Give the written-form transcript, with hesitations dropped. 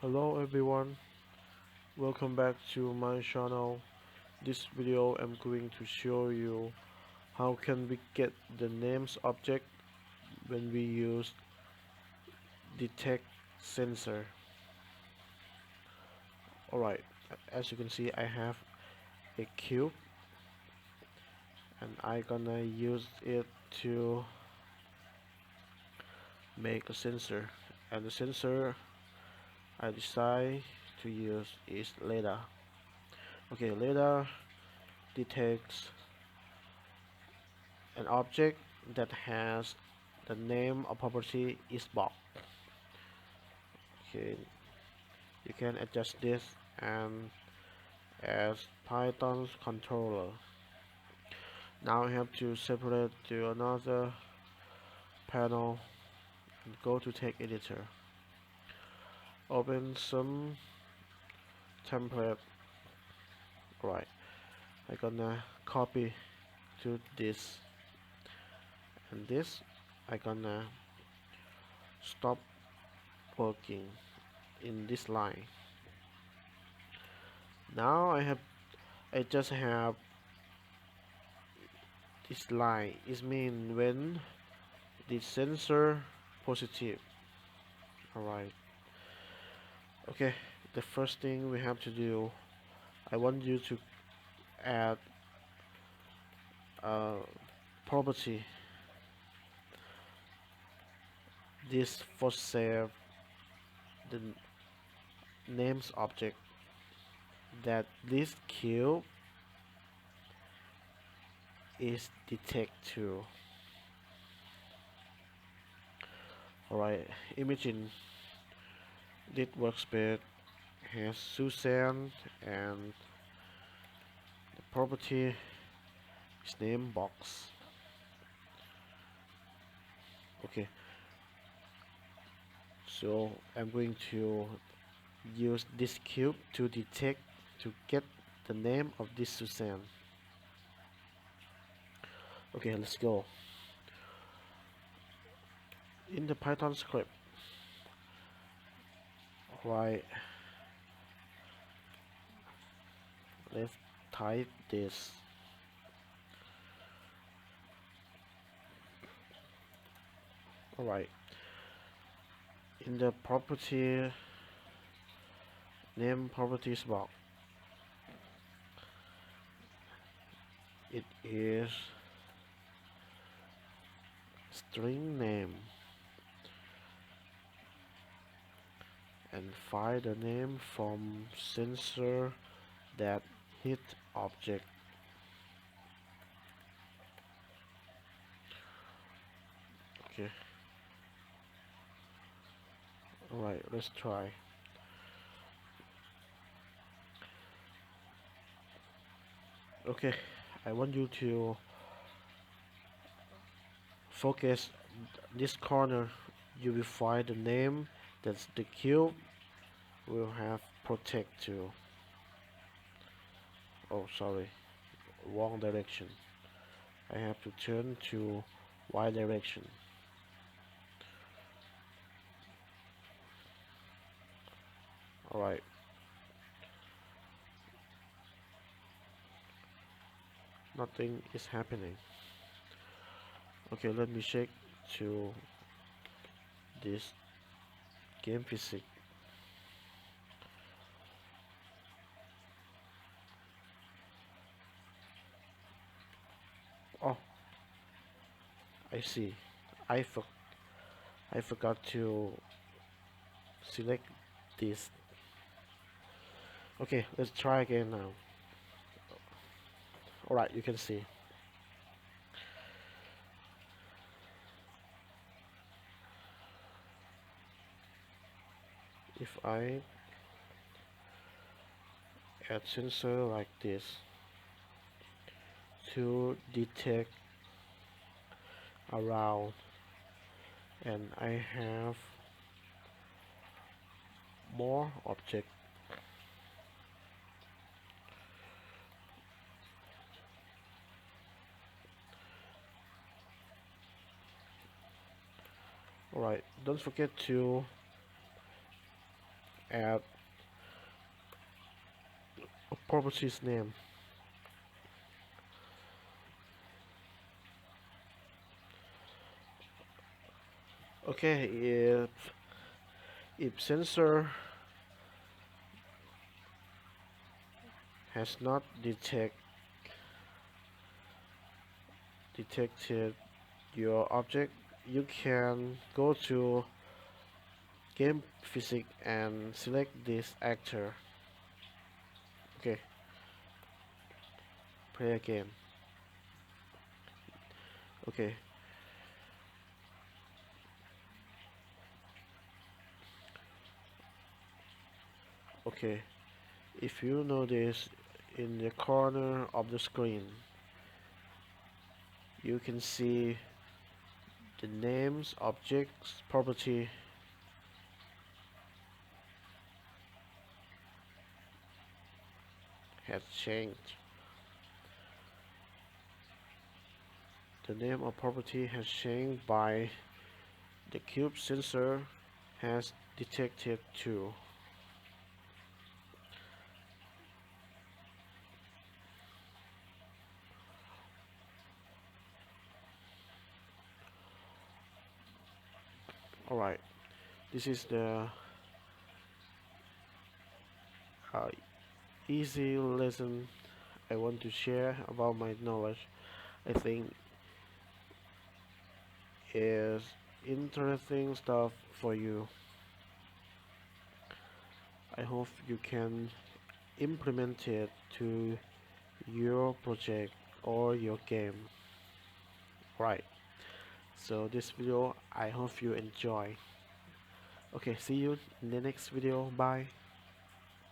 Hello everyone, welcome back to my channel. This video I'm going to show you how can we get the names object when we use detect sensor. Alright, as you can see I have a cube and I gonna use it to make a sensor, and the sensor I decide to use is LiDAR. Okay, LiDAR detects an object that has the name or property is box. Okay, you can adjust this and as Python's controller. Now I have to separate to another panel and go to text editor. Open some template. Right, I'm gonna copy to this, and this I'm gonna stop working in this line. Now I just have this line. It means when the sensor positive. Alright, okay, the first thing we have to do, I want you to add a property. This for save the names object that this cube is detect to. Alright, imagine this workspace has Susan and the property is name box. Okay, so I'm going to use this cube to detect to get the name of this Susan. Okay, let's go. In the Python script, right, let's type this. Alright, in the property name properties box, it is string name, and find the name from sensor that hit object. Okay, alright, let's try. Okay, I want you to focus this corner. You will find the name that's the cube will have protect to. Oh, sorry, wrong direction. I have to turn to Y direction. Alright, nothing is happening. Okay, let me check to this game physics. Oh, I see. I for I forgot to select this. Okay, let's try again now. Alright, you can see. If I add sensor like this to detect around, and I have more object. Alright, don't forget to add a properties name. Okay, if sensor has not detected your object, you can go to game physics and select this actor. Okay, play again. Okay, okay. If you notice in the corner of the screen, you can see the names, objects, property has changed. The name of property has changed by the cube sensor has detected too. Alright, this is the uh, easy lesson I want to share about my knowledge. I think is interesting stuff for you. I hope you can implement it to your project or your game. Right. So this video I hope you enjoy. Okay, see you in the next video. Bye.